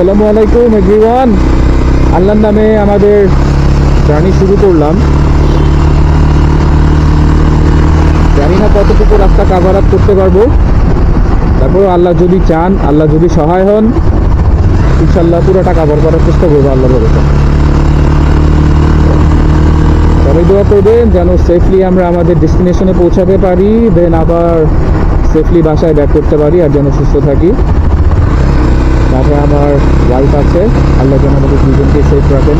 আসসালামু আলাইকুম এভরিওয়ান। আল্লাহর নামে আমাদের জার্নি শুরু করলাম। জানি না কতটুকু রাস্তা কাভার আপ করতে পারবো, তারপর আল্লাহ যদি চান, আল্লাহ যদি সহায় হন, ইনশাল্লাহ পুরোটা কাভার করার চেষ্টা করবো আল্লাহ ভরসা। সবাই দোয়া করবেন যেন সেফলি আমরা আমাদের ডেস্টিনেশনে পৌঁছাতে পারি, দেন আবার সেফলি বাসায় ব্যাক করতে পারি, আর যেন সুস্থ থাকি। সাথে আমার ওয়াইফ আছে, আল্লাহ যেন আমাদের দুজনকে সেফ রাখেন।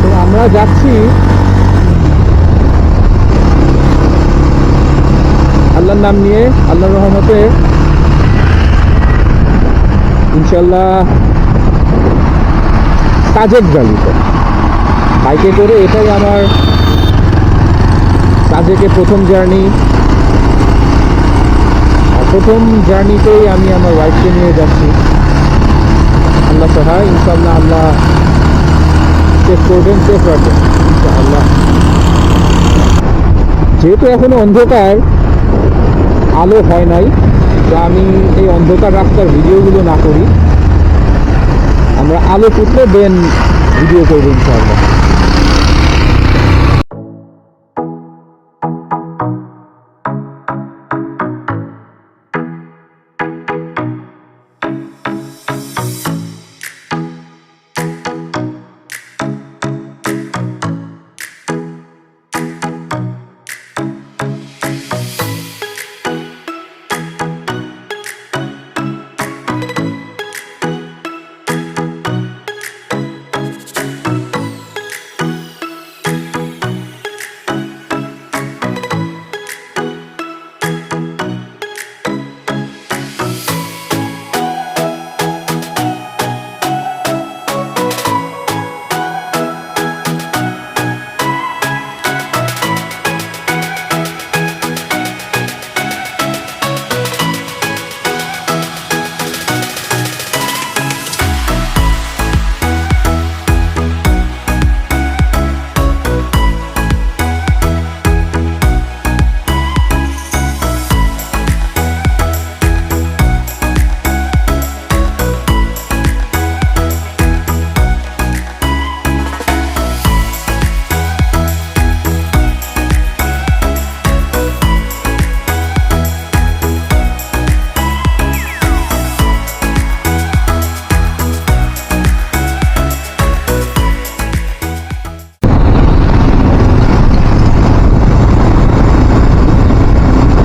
তো আমরা যাচ্ছি আল্লাহর নাম নিয়ে, আল্লাহর রহমতে ইনশাল্লাহ সাজেক ভ্যালিতে বাইকে করে। এটাই আমার সাজেকে প্রথম জার্নি, আর প্রথম জার্নিতেই আমি আমার ওয়াইফকে নিয়ে যাচ্ছি। আল্লাহ সহায়, ইনশাল্লাহ আল্লাহ সেফ করবেন, সেফ রাখবেন ইনশাআল্লাহ। যেহেতু এখনো অন্ধকার, আলো হয় নাই, তো আমি এই অন্ধকার রাস্তার ভিডিওগুলো না করি, আমরা আলো ফুটলে দেন ভিডিও করবো ইনশাআল্লাহ।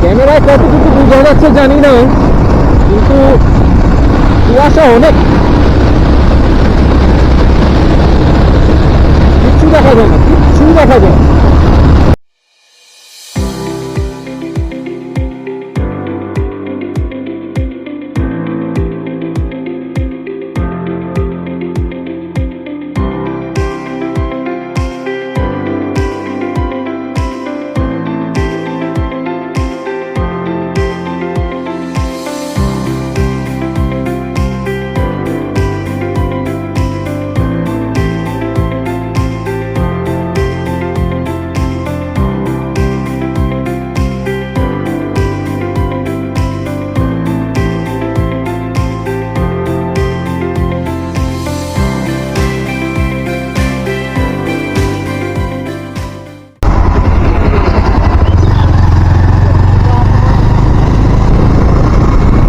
ক্যামেরায় কতটুকু বোঝা যাচ্ছে জানি না, কিন্তু কুয়াশা অনেক, কিচ্ছু দেখা যায় না, কিচ্ছু দেখা যায় না।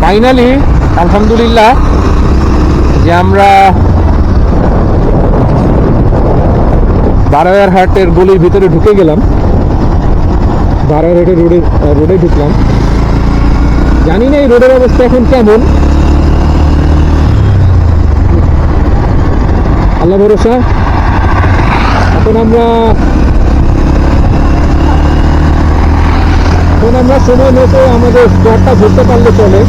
ফাইনালি আলহামদুলিল্লাহ যে আমরা বারায়ারহাটের গলির ভিতরে ঢুকে গেলাম, বারায়ারহাটের রোডে ঢুকলাম। জানি না এই রোডের অবস্থা এখন কেমন, আল্লাহ ভরসা। এখন আমরা সময় মতো আমাদের স্পটটা ধরতে পারলে চলে।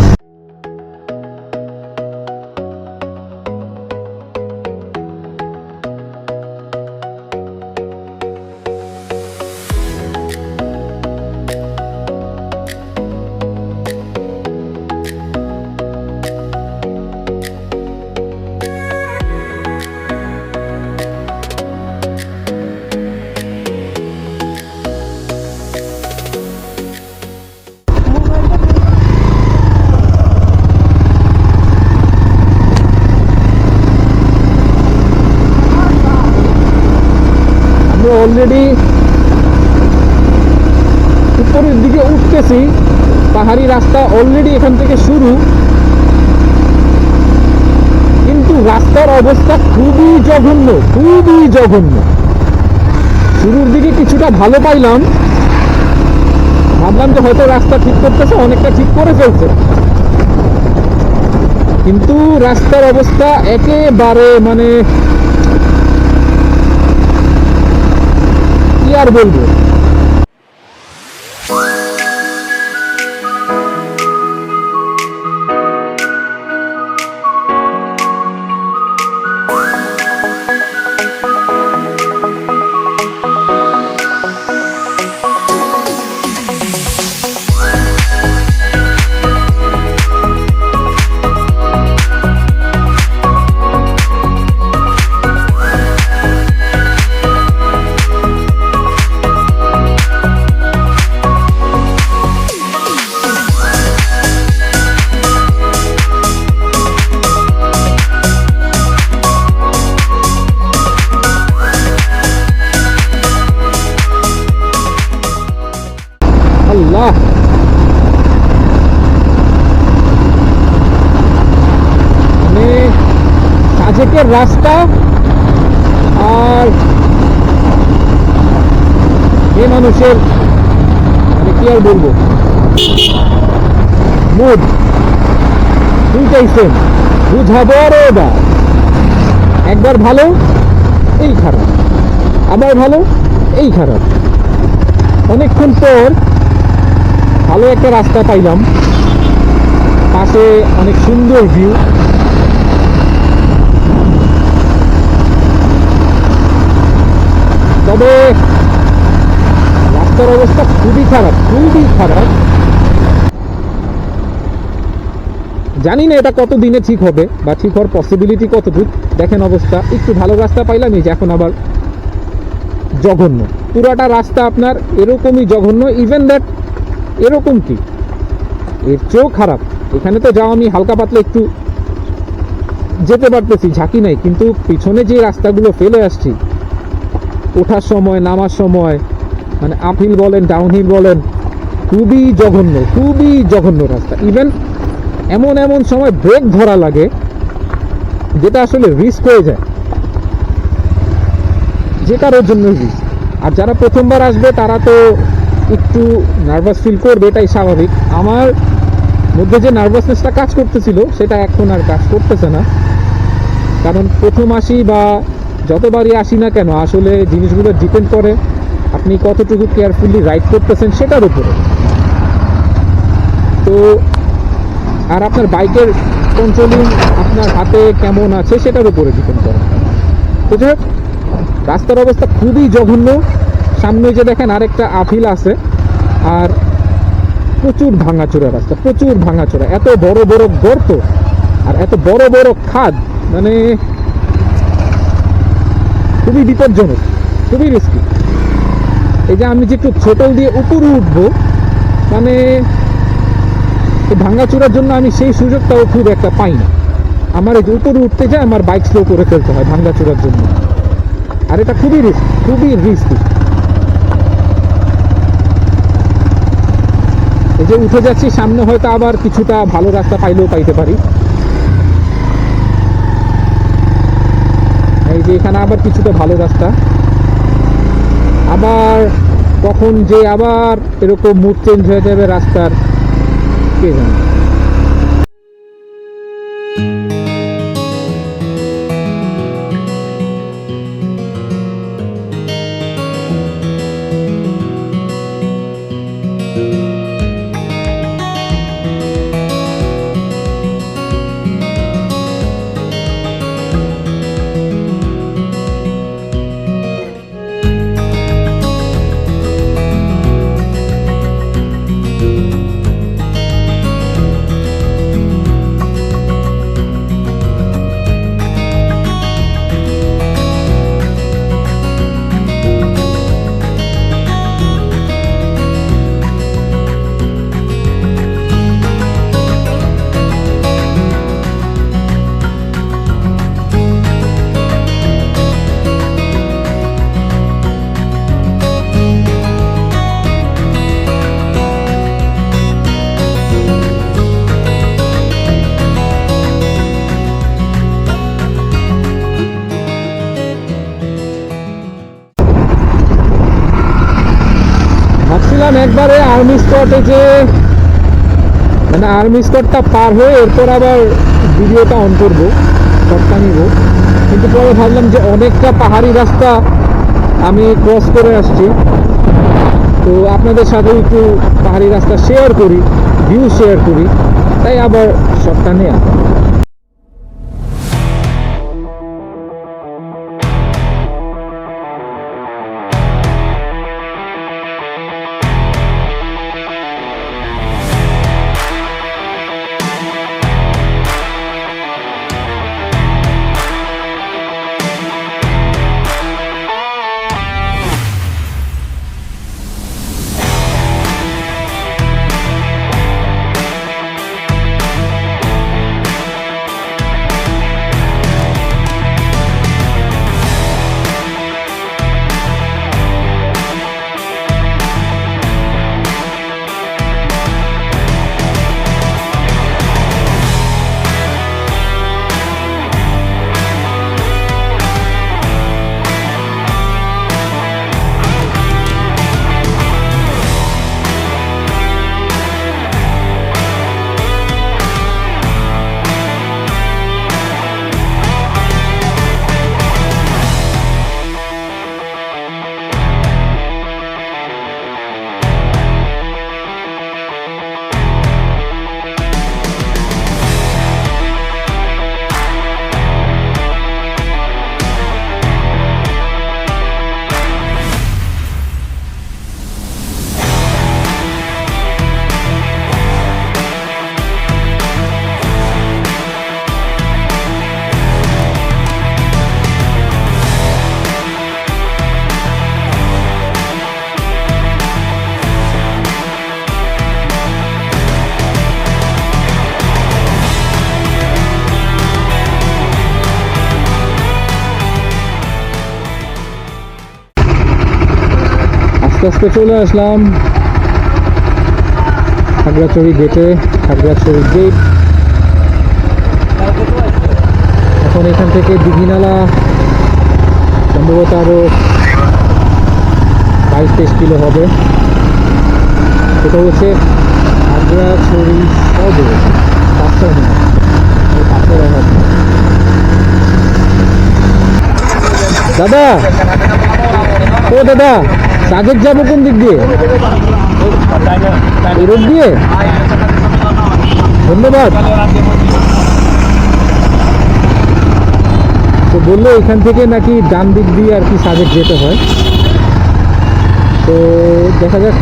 আমরা অলরেডি উপরের দিকে উঠতেছি। পাহাড়ি রাস্তা অলরেডি এখান থেকে শুরু, কিন্তু রাস্তার অবস্থা খুবই জঘন্য, খুবই জঘন্য। শুরুর দিকে কিছুটা ভালো পাইলাম, ভাবলাম যে হয়তো রাস্তা ঠিক করতেছে, অনেকটা ঠিক করে ফেলছে, কিন্তু রাস্তার অবস্থা একেবারে মানে কি আর বলবো। আল্লাহ, মানে সাজেকের রাস্তা আর এ মানুষের মানে কি আর বলবো, মুড দুইটাই সেম, বুঝাবো বা একবার ভালো এই খারাপ, আবার ভালো এই খারাপ। অনেকক্ষণ পর ভালো একটা রাস্তা পাইলাম, পাশে অনেক সুন্দর ভিউ। তবে রাস্তার অবস্থা খুবই খারাপ, খুবই খারাপ। জানি না এটা কত দিনে ঠিক হবে বা ঠিক হওয়ার পসিবিলিটি কতটুকু। দেখেন অবস্থা, একটু ভালো রাস্তা পাইলাম, এই যে এখন আবার জঘন্য। পুরাটা রাস্তা আপনার এরকমই জঘন্য। ইভেন দ্যাট এরকম কি, এর চেয়েও খারাপ। এখানে তো যাও আমি হালকা পাতলা একটু যেতে পারতেছি, ঝাঁকি নাই, কিন্তু পিছনে যে রাস্তাগুলো ফেলে আসছি ওঠার সময়, নামার সময়, মানে আপহিল বলেন ডাউনহিল বলেন, খুবই জঘন্য, খুবই জঘন্য রাস্তা। ইভেন এমন এমন সময় ব্রেক ধরা লাগে যেটা আসলে রিস্ক হয়ে যায়, যে কারোর জন্য রিস্ক। আর যারা প্রথমবার আসবে তারা তো একটু নার্ভাস ফিল করবে, এটাই স্বাভাবিক। আমার মধ্যে যে নার্ভাসনেসটা কাজ করতেছিল সেটা এখন আর কাজ করতেছে না, কারণ প্রথম আসি বা যতবারই আসি না কেন, আসলে জিনিসগুলো ডিপেন্ড করে আপনি কতটুকু কেয়ারফুলি রাইড করতেছেন সেটার উপরে। তো আর আপনার বাইকের কন্ট্রোলিং আপনার হাতে কেমন আছে সেটার উপরে ডিপেন্ড করে। তো যাই হোক, রাস্তার অবস্থা খুবই জঘন্য। সামনে যে দেখেন আরেকটা আপিল আছে, আর প্রচুর ভাঙাচোরা রাস্তা, প্রচুর ভাঙাচোরা, এত বড় বড় গর্ত আর এত বড় বড় খাদ, মানে খুবই বিপজ্জনক, খুবই রিস্কি। এই যে আমি যে একটু ছোটল দিয়ে উপরে উঠবো, মানে ভাঙাচোরার জন্য আমি সেই সুযোগটাও খুব একটা পাই না। আমার এই যে উপরে উঠতে যায় আমার বাইক স্লো করে ফেলতে হয় ভাঙাচোরার জন্য, আর এটা খুবই রিস্ক, খুবই রিস্কি। এই যে উঠে যাচ্ছি, সামনে হয়তো আবার কিছুটা ভালো রাস্তা পাইলেও পাইতে পারি। এই যে এখানে আবার কিছুটা ভালো রাস্তা, আবার কখন যে আবার এরকম মুড চেঞ্জ হয়ে যাবে রাস্তার, কে জানে। ভাবলাম একবারে আর্মি স্পটে যে মানে আর্মি স্পটটা পার হয়ে এরপর আবার ভিডিওটা অন করবো, শটটা নিব। কিন্তু পরে ভাবলাম যে অনেকটা পাহাড়ি রাস্তা আমি ক্রস করে আসছি, তো আপনাদের সাথে একটু পাহাড়ি রাস্তা শেয়ার করি, ভিউ শেয়ার করি, তাই আবার শটটা নেওয়া। আস্তে আস্তে চলে আসলাম খাগড়াছড়ি গেটে, খাগড়াছড়ি গেট। এখন এখান থেকে দীঘিনালা সম্ভবত আরো 22-23 কিলো হবে। এটা হচ্ছে খাগড়াছড়ি সদর, পাঁচশো দাদা। ও দাদা, সাজেক যাবো কোন দিক দিয়ে? রোড দিয়ে? ধন্যবাদ। তো বললো এখান থেকে নাকি ডান দিক দিয়ে আর কি সাজেক যেতে হয়, তো দেখা যাক।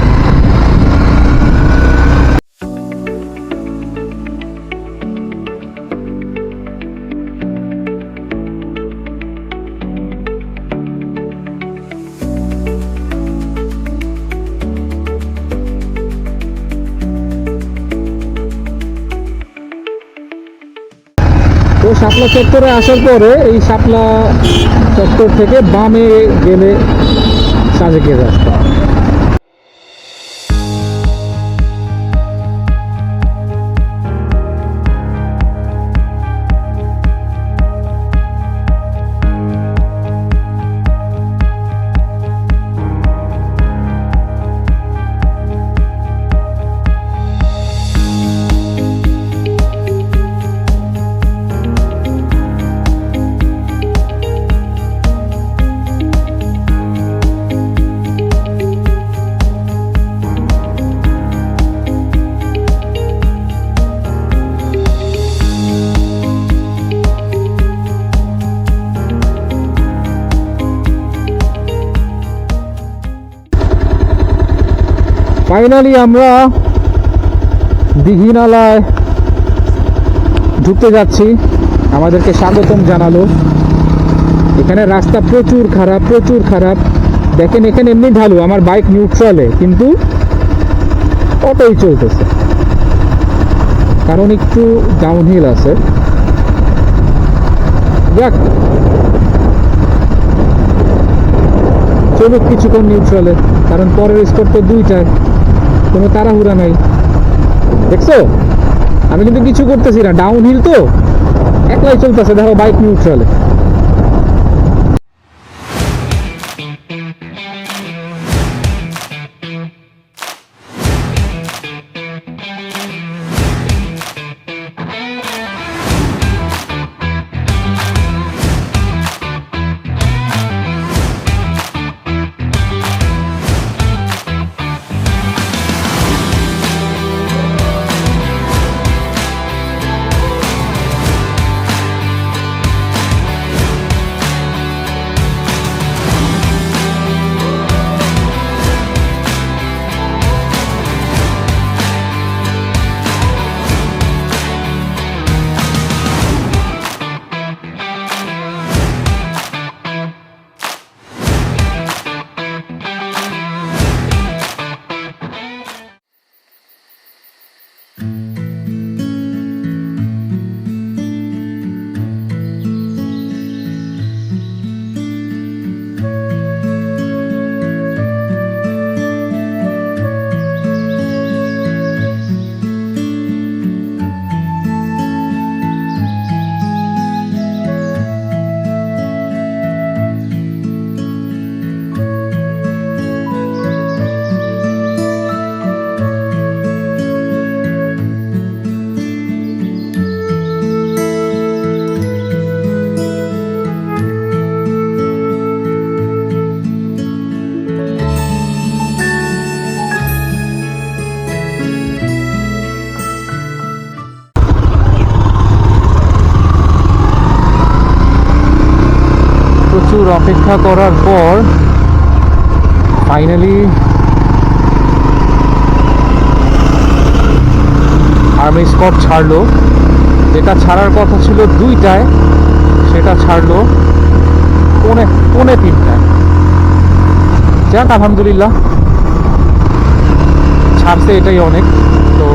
তো শাপলা চত্বরে আসার পরে এই শাপলা চত্বর থেকে বামে গেলে সাজেকের রাস্তা। ফাইনালি আমরা দীঘিনালায় ঢুকতে যাচ্ছি, আমাদেরকে স্বাগতম জানালো। এখানে রাস্তা প্রচুর খারাপ, প্রচুর খারাপ। দেখেন এখানে এমনি ঢালু, আমার বাইক নিউট্রালে, কিন্তু অটোই চলতেছে কারণ একটু ডাউনহিল আছে। যাক, চলুক কিছুক্ষণ নিউট্রালে, কারণ পরের স্পট তো দুইটায়, কোনো তাড়াহুড়া নাই। দেখছো আমি কিন্তু কিছু করতেছি না, ডাউনহিল তো একলাই চলতেছে, দেখো বাইক নিউট্রালে। অপেক্ষা করার পর ফাইনালি আর্মি স্কট ছাড়লো। যেটা ছাড়ার কথা ছিল 2টায়, সেটা ছাড়লো পৌনে 3টায়। যাক, আলহামদুলিল্লাহ ছাড়ছে, এটাই অনেক। তো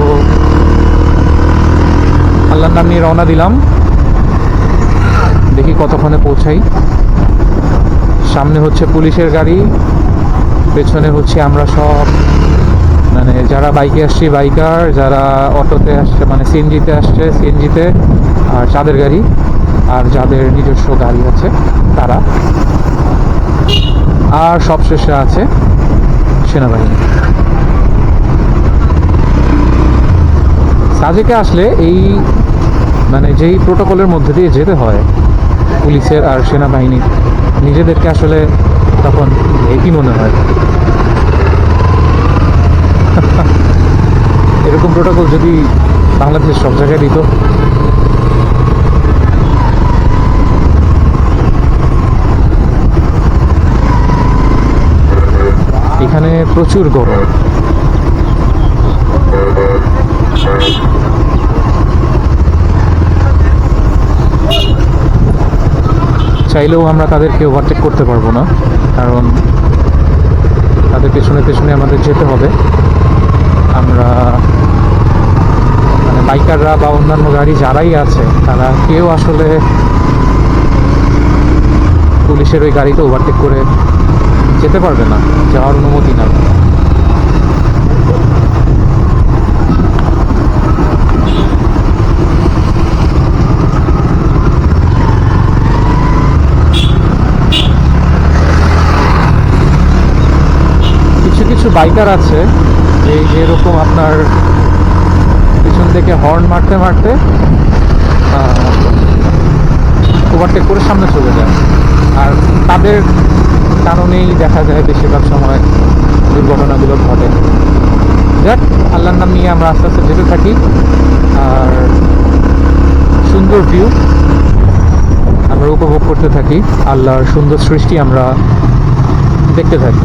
আল্লাহর নাম নিয়ে রওনা দিলাম, দেখি কতক্ষণে পৌঁছাই। সামনে হচ্ছে পুলিশের গাড়ি, পেছনে হচ্ছে আমরা সব, মানে যারা বাইকে আসছি বাইকার, যারা অটোতে আসছে মানে সিএনজিতে আসছে সিএনজিতে, আর চাঁদের গাড়ি, আর যাদের নিজস্ব গাড়ি আছে তারা, আর সবশেষে আছে সেনাবাহিনী। সাজেকে আসলে এই মানে যেই প্রোটোকলের মধ্যে দিয়ে যেতে হয় পুলিশের আর সেনাবাহিনীর, নিজেদেরকে আসলে তখন একই মনে হয়। এরকম প্রোটোকল যদি বাংলাদেশের সব জায়গায় দিত। এখানে প্রচুর গরম। চাইলেও আমরা তাদেরকে ওভারটেক করতে পারবো না, কারণ তাদের পেছনে পেছনে আমাদের যেতে হবে। আমরা মানে বাইকাররা বা অন্যান্য গাড়ি যারাই আছে তারা কেউ আসলে পুলিশের ওই গাড়িতে ওভারটেক করে যেতে পারবে না, যাওয়ার অনুমতি নাই। কিছু কিছু বাইকার আছে এই যেরকম আপনার পিছন থেকে হর্ন মারতে মারতে ওভারটেক করে সামনে চলে যায়, আর তাদের কারণেই দেখা যায় বেশিরভাগ সময় দুর্ঘটনাগুলো ঘটে। যাক, আল্লাহর নাম নিয়ে আমরা আস্তে আস্তে যেতে থাকি, আর সুন্দর ভিউ আমরা উপভোগ করতে থাকি, আল্লাহর সুন্দর সৃষ্টি আমরা দেখতে থাকি।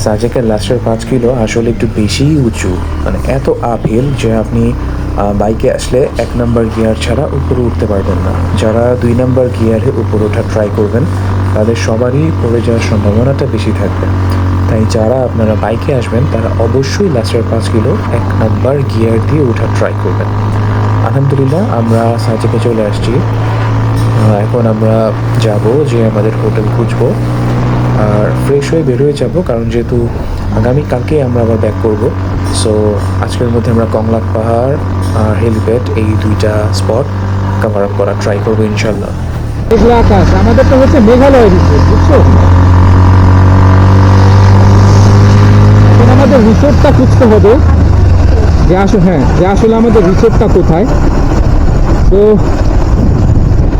সাজেকের লাস্টের 5 কিলো আসলে একটু বেশিই উঁচু, মানে এত আপহিল যে আপনি বাইকে আসলে 1 নম্বর গিয়ার ছাড়া উপরে উঠতে পারবেন না। যারা 2 নম্বর গিয়ারে উপরে ওঠা ট্রাই করবেন তাদের সবারই পড়ে যাওয়ার সম্ভাবনাটা বেশি থাকবে। তাই যারা আপনারা বাইকে আসবেন তারা অবশ্যই লাস্টের 5 কিলো 1 নম্বর গিয়ার দিয়ে ওঠা ট্রাই করবেন। আলহামদুলিল্লাহ আমরা সাজেকে চলে আসছি। এখন আমরা যাব যে আমাদের হোটেল খুঁজবো আর ফ্রেশ হয়ে বের হয়ে যাব, কারণ যেহেতু আগামীকালকেই আমরা আবার ব্যাক করব। সো আজকের মধ্যে আমরা কংলাক পাহাড় আর হেলিপ্যাড এই 2টা স্পট কভার আপ করা ট্রাই করবো ইনশাল্লাহ। মেঘলা আকাশ, আমাদের তো হচ্ছে মেঘালয় রিসোর্ট, বুঝছো? এখন আমাদের রিসোর্টটা খুঁজতে হবে, যে আসলে আমাদের রিসোর্টটা কোথায়। তো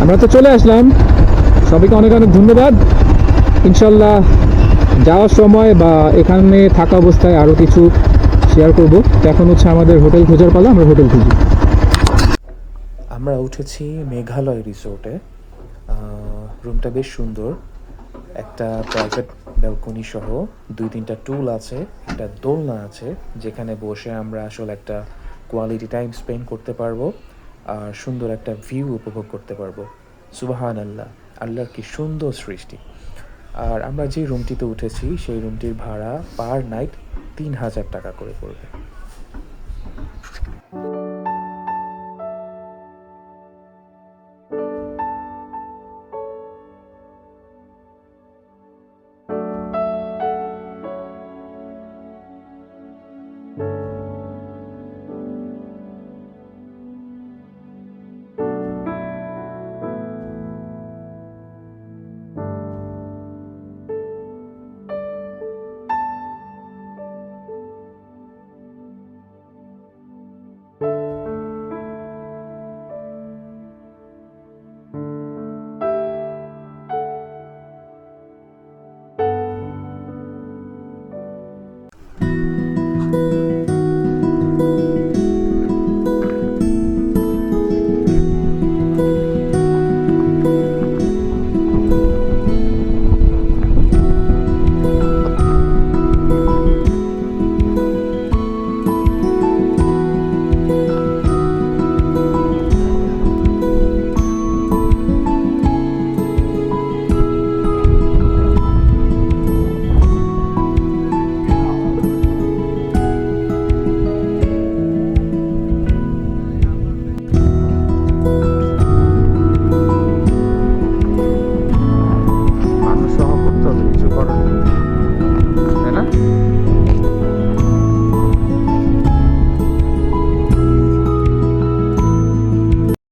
আমরা তো চলে আসলাম, সবাইকে অনেক অনেক ধন্যবাদ। ইনশাল্লাহ যাওয়ার সময় বা এখানে থাকা অবস্থায় আরও কিছু শেয়ার করব। তো এখন হচ্ছে আমাদের হোটেল খোঁজার পালা, আমরা হোটেল খুঁজি। আমরা উঠেছি মেঘালয় রিসোর্টে। রুমটা বেশ সুন্দর, একটা প্রাইভেট ব্যালকনি সহ 2-3টা টুল আছে, একটা দোলনা আছে যেখানে বসে আমরা আসলে একটা কোয়ালিটি টাইম স্পেন্ড করতে পারবো আর সুন্দর একটা ভিউ উপভোগ করতে পারবো। সুবাহান আল্লাহ, আল্লাহর কি সুন্দর সৃষ্টি। আর আমরা যে রুমটিতে উঠেছি সেই রুমটির ভাড়া পার নাইট 3,000 টাকা করে পড়বে।